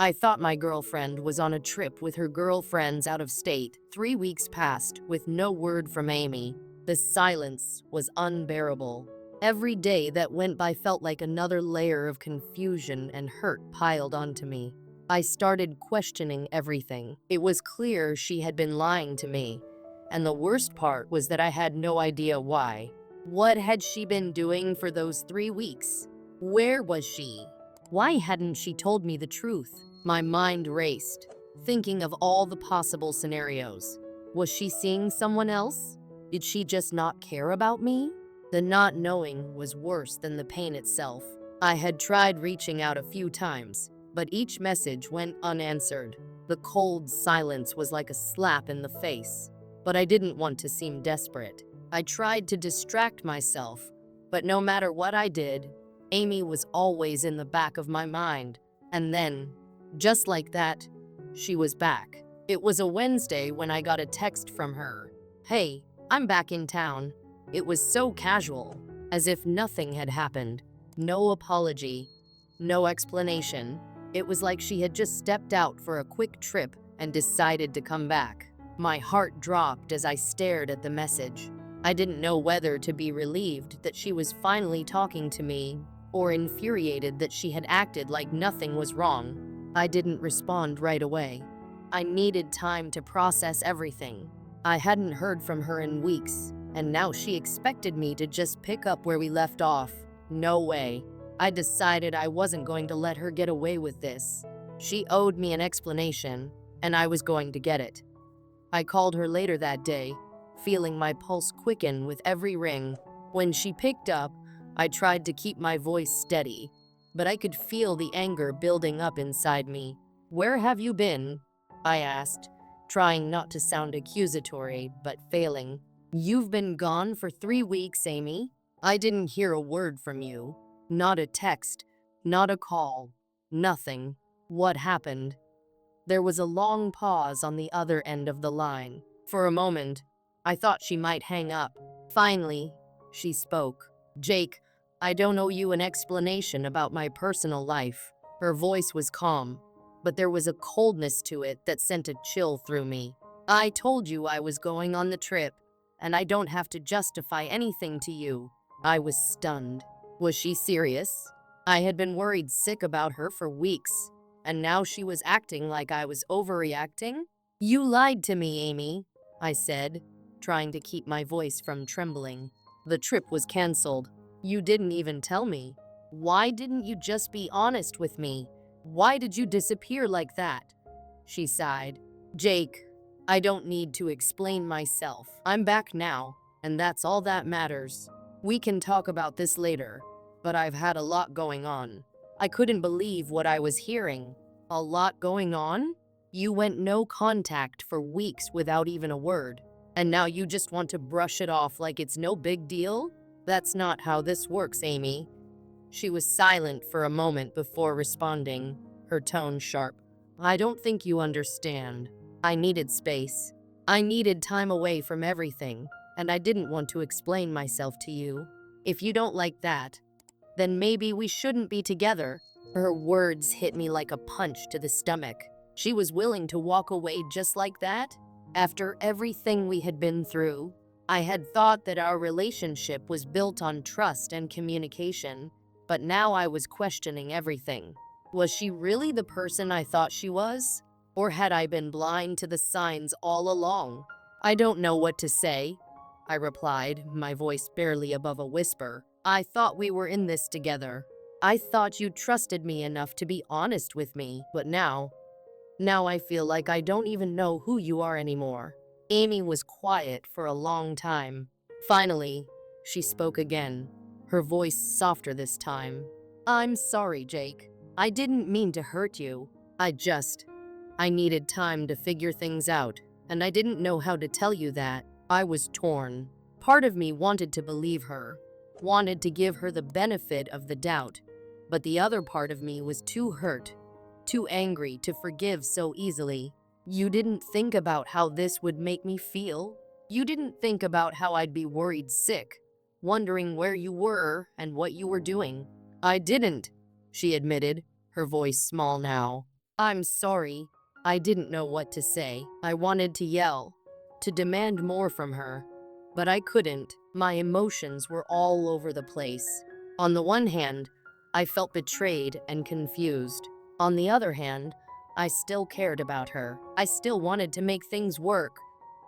I thought my girlfriend was on a trip with her girlfriends out of state. 3 weeks passed with no word from Amy. The silence was unbearable. Every day that went by felt like another layer of confusion and hurt piled onto me. I started questioning everything. It was clear she had been lying to me, and the worst part was that I had no idea why. What had she been doing for those 3 weeks? Where was she? Why hadn't she told me the truth? My mind raced, thinking of all the possible scenarios. Was she seeing someone else? Did she just not care about me? The not knowing was worse than the pain itself. I had tried reaching out a few times, but each message went unanswered. The cold silence was like a slap in the face, but I didn't want to seem desperate. I tried to distract myself, but no matter what I did, Amy was always in the back of my mind. And then, just like that, she was back. It was a Wednesday when I got a text from her. "Hey, I'm back in town." It was so casual, as if nothing had happened. No apology, no explanation. It was like she had just stepped out for a quick trip and decided to come back. My heart dropped as I stared at the message. I didn't know whether to be relieved that she was finally talking to me or infuriated that she had acted like nothing was wrong. I didn't respond right away. I needed time to process everything. I hadn't heard from her in weeks, and now she expected me to just pick up where we left off. No way. I decided I wasn't going to let her get away with this. She owed me an explanation, and I was going to get it. I called her later that day, feeling my pulse quicken with every ring. When she picked up, I tried to keep my voice steady, but I could feel the anger building up inside me. "Where have you been?" I asked, trying not to sound accusatory, but failing. "You've been gone for 3 weeks, Amy. I didn't hear a word from you. Not a text, not a call, nothing. What happened?" There was a long pause on the other end of the line. For a moment, I thought she might hang up. Finally, she spoke. "Jake, I don't owe you an explanation about my personal life." Her voice was calm, but there was a coldness to it that sent a chill through me. "I told you I was going on the trip, and I don't have to justify anything to you." I was stunned. Was she serious? I had been worried sick about her for weeks, and now she was acting like I was overreacting? "You lied to me, Amy," I said, trying to keep my voice from trembling. "The trip was canceled. You didn't even tell me. Why didn't you just be honest with me? Why did you disappear like that?" She sighed. "Jake, I don't need to explain myself. I'm back now, and that's all that matters. We can talk about this later, but I've had a lot going on." I couldn't believe what I was hearing. "A lot going on? You went no contact for weeks without even a word, and now you just want to brush it off like it's no big deal? That's not how this works, Amy." She was silent for a moment before responding, her tone sharp. "I don't think you understand. I needed space. I needed time away from everything, and I didn't want to explain myself to you. If you don't like that, then maybe we shouldn't be together." Her words hit me like a punch to the stomach. She was willing to walk away just like that? After everything we had been through, I had thought that our relationship was built on trust and communication, but now I was questioning everything. Was she really the person I thought she was? Or had I been blind to the signs all along? "I don't know what to say," I replied, my voice barely above a whisper. "I thought we were in this together. I thought you trusted me enough to be honest with me, but now I feel like I don't even know who you are anymore." Amy was quiet for a long time. Finally, she spoke again, her voice softer this time. "I'm sorry, Jake. I didn't mean to hurt you. I needed time to figure things out, and I didn't know how to tell you that." I was torn. Part of me wanted to believe her, wanted to give her the benefit of the doubt, but the other part of me was too hurt, too angry to forgive so easily. "You didn't think about how this would make me feel? You didn't think about how I'd be worried sick, wondering where you were and what you were doing?" "I didn't," she admitted, her voice small now. I'm sorry. I didn't know what to say. I wanted to yell, to demand more from her, but I couldn't. My emotions were all over the place. On the one hand, I felt betrayed and confused. On the other hand, I still cared about her. I still wanted to make things work.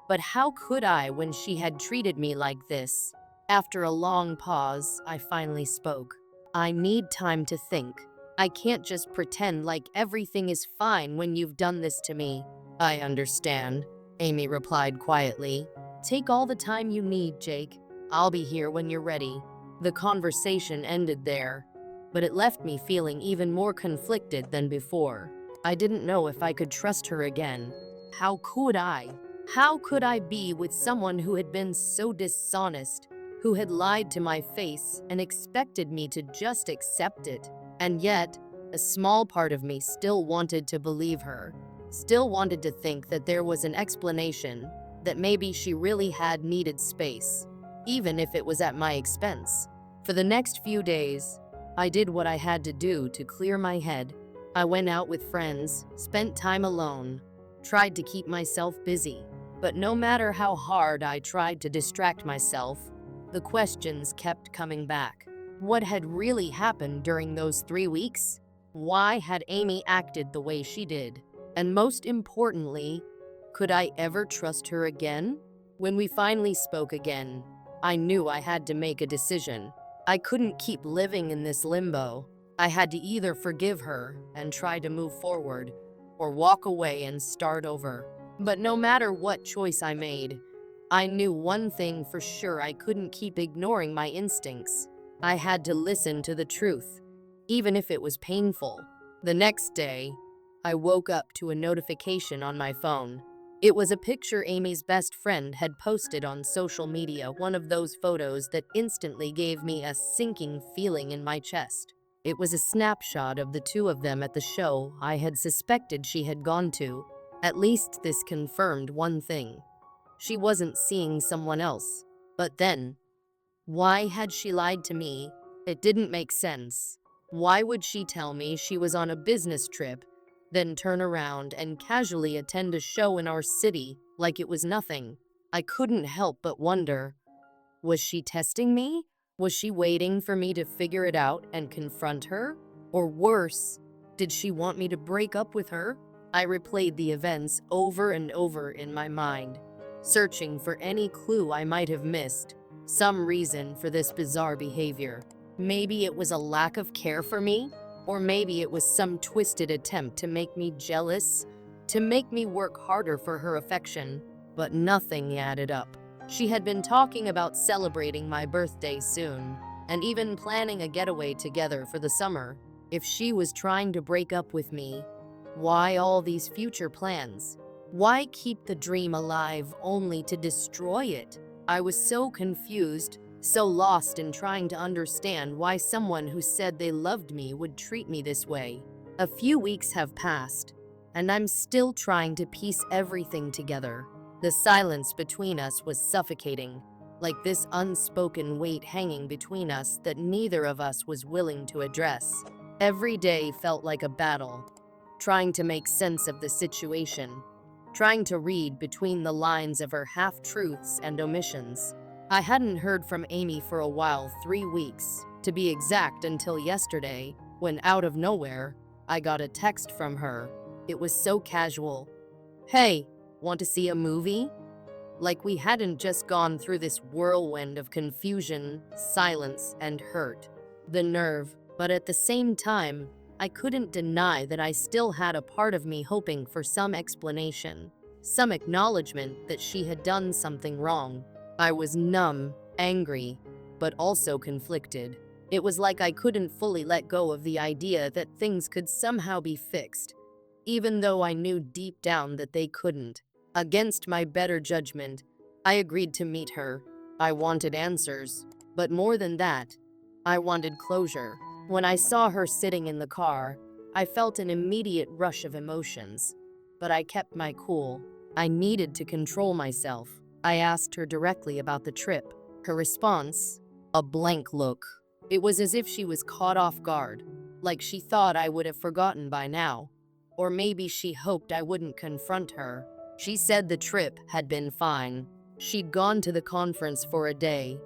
But how could I when she had treated me like this? After a long pause, I finally spoke. I need time to think. I can't just pretend like everything is fine when you've done this to me. I understand, Amy replied quietly. Take all the time you need, Jake. I'll be here when you're ready. The conversation ended there, but it left me feeling even more conflicted than before. I didn't know if I could trust her again. How could I? How could I be with someone who had been so dishonest, who had lied to my face and expected me to just accept it? And yet, a small part of me still wanted to believe her, still wanted to think that there was an explanation, that maybe she really had needed space, even if it was at my expense. For the next few days, I did what I had to do to clear my head. I went out with friends, spent time alone, tried to keep myself busy. But no matter how hard I tried to distract myself, the questions kept coming back. What had really happened during those 3 weeks? Why had Amy acted the way she did? And most importantly, could I ever trust her again? When we finally spoke again, I knew I had to make a decision. I couldn't keep living in this limbo. I had to either forgive her and try to move forward, or walk away and start over. But no matter what choice I made, I knew one thing for sure: I couldn't keep ignoring my instincts. I had to listen to the truth, even if it was painful. The next day, I woke up to a notification on my phone. It was a picture Amy's best friend had posted on social media, one of those photos that instantly gave me a sinking feeling in my chest. It was a snapshot of the two of them at the show I had suspected she had gone to. At least this confirmed one thing: she wasn't seeing someone else. But then, why had she lied to me? It didn't make sense. Why would she tell me she was on a business trip, then turn around and casually attend a show in our city like it was nothing? I couldn't help but wonder, was she testing me? Was she waiting for me to figure it out and confront her? Or worse, did she want me to break up with her? I replayed the events over and over in my mind, searching for any clue I might have missed, some reason for this bizarre behavior. Maybe it was a lack of care for me, or maybe it was some twisted attempt to make me jealous, to make me work harder for her affection. But nothing added up. She had been talking about celebrating my birthday soon, and even planning a getaway together for the summer. If she was trying to break up with me, why all these future plans? Why keep the dream alive only to destroy it? I was so confused, so lost in trying to understand why someone who said they loved me would treat me this way. A few weeks have passed, and I'm still trying to piece everything together. The silence between us was suffocating, like this unspoken weight hanging between us that neither of us was willing to address. Every day felt like a battle, trying to make sense of the situation, trying to read between the lines of her half-truths and omissions. I hadn't heard from Amy for a while, 3 weeks, to be exact, until yesterday, when out of nowhere, I got a text from her. It was so casual. "Hey, want to see a movie?" Like we hadn't just gone through this whirlwind of confusion, silence, and hurt. The nerve, but at the same time, I couldn't deny that I still had a part of me hoping for some explanation, some acknowledgement that she had done something wrong. I was numb, angry, but also conflicted. It was like I couldn't fully let go of the idea that things could somehow be fixed, even though I knew deep down that they couldn't. Against my better judgment, I agreed to meet her. I wanted answers, but more than that, I wanted closure. When I saw her sitting in the car, I felt an immediate rush of emotions, but I kept my cool. I needed to control myself. I asked her directly about the trip. Her response? A blank look. It was as if she was caught off guard, like she thought I would have forgotten by now. Or maybe she hoped I wouldn't confront her. She said the trip had been fine. She'd gone to the conference for a day,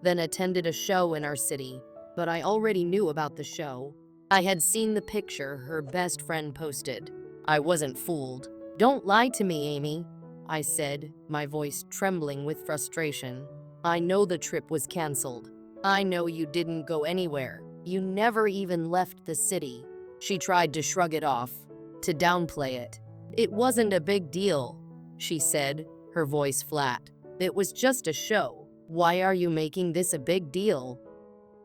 then attended a show in our city. But I already knew about the show. I had seen the picture her best friend posted. I wasn't fooled. "Don't lie to me, Amy," I said, my voice trembling with frustration. "I know the trip was canceled. I know you didn't go anywhere. You never even left the city." She tried to shrug it off, to downplay it. "It wasn't a big deal," she said, her voice flat. "It was just a show. Why are you making this a big deal?"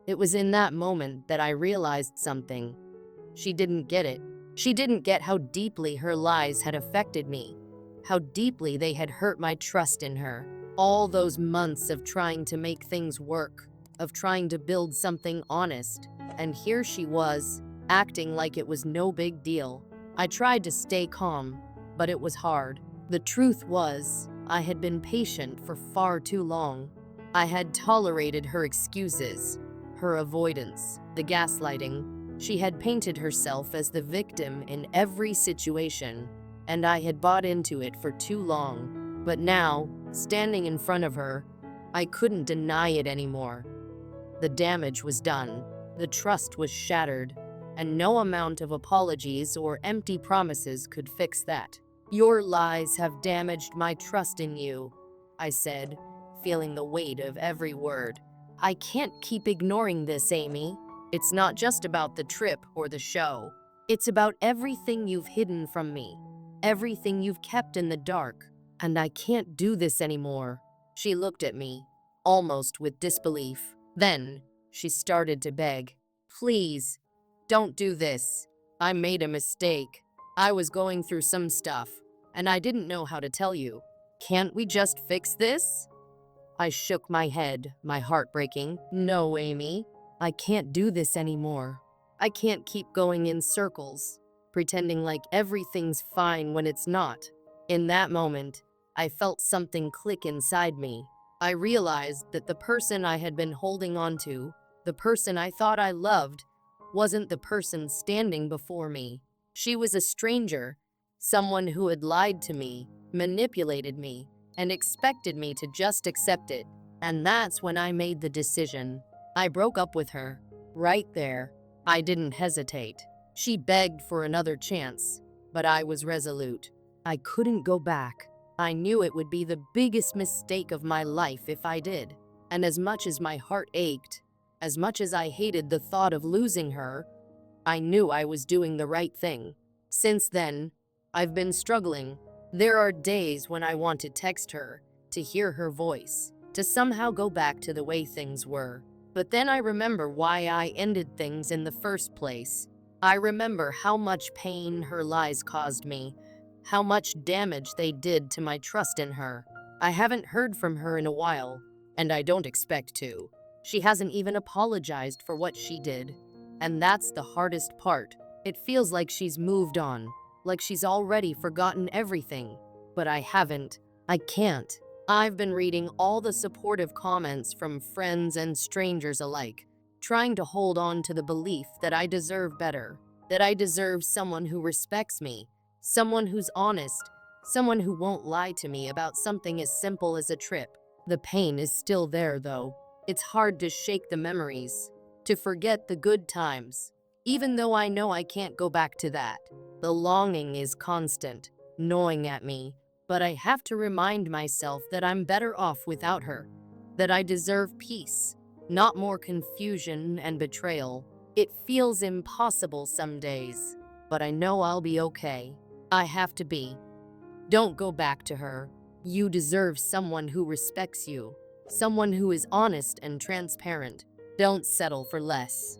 It was in that moment that I realized something. She didn't get it. She didn't get how deeply her lies had affected me, how deeply they had hurt my trust in her. All those months of trying to make things work, of trying to build something honest, and here she was, acting like it was no big deal. I tried to stay calm, but it was hard. The truth was, I had been patient for far too long. I had tolerated her excuses, her avoidance, the gaslighting. She had painted herself as the victim in every situation, and I had bought into it for too long. But now, standing in front of her, I couldn't deny it anymore. The damage was done, the trust was shattered, and no amount of apologies or empty promises could fix that. "Your lies have damaged my trust in you," I said, feeling the weight of every word. "I can't keep ignoring this, Amy. It's not just about the trip or the show. It's about everything you've hidden from me, everything you've kept in the dark, and I can't do this anymore." She looked at me, almost with disbelief. Then, she started to beg. "Please, don't do this. I made a mistake. I was going through some stuff, and I didn't know how to tell you. Can't we just fix this?" I shook my head, my heart breaking. "No, Amy. I can't do this anymore. I can't keep going in circles, pretending like everything's fine when it's not." In that moment, I felt something click inside me. I realized that the person I had been holding on to, the person I thought I loved, wasn't the person standing before me. She was a stranger, someone who had lied to me, manipulated me, and expected me to just accept it. And that's when I made the decision. I broke up with her. Right there. I didn't hesitate. She begged for another chance, but I was resolute. I couldn't go back. I knew it would be the biggest mistake of my life if I did. And as much as my heart ached, as much as I hated the thought of losing her, I knew I was doing the right thing. Since then, I've been struggling. There are days when I want to text her, to hear her voice, to somehow go back to the way things were. But then I remember why I ended things in the first place. I remember how much pain her lies caused me, how much damage they did to my trust in her. I haven't heard from her in a while, and I don't expect to. She hasn't even apologized for what she did. And that's the hardest part. It feels like she's moved on, like she's already forgotten everything. But I haven't. I can't. I've been reading all the supportive comments from friends and strangers alike, trying to hold on to the belief that I deserve better, that I deserve someone who respects me, someone who's honest, someone who won't lie to me about something as simple as a trip. The pain is still there, though. It's hard to shake the memories, to forget the good times, even though I know I can't go back to that. The longing is constant, gnawing at me, but I have to remind myself that I'm better off without her, that I deserve peace, not more confusion and betrayal. It feels impossible some days, but I know I'll be okay. I have to be. Don't go back to her. You deserve someone who respects you, someone who is honest and transparent. Don't settle for less.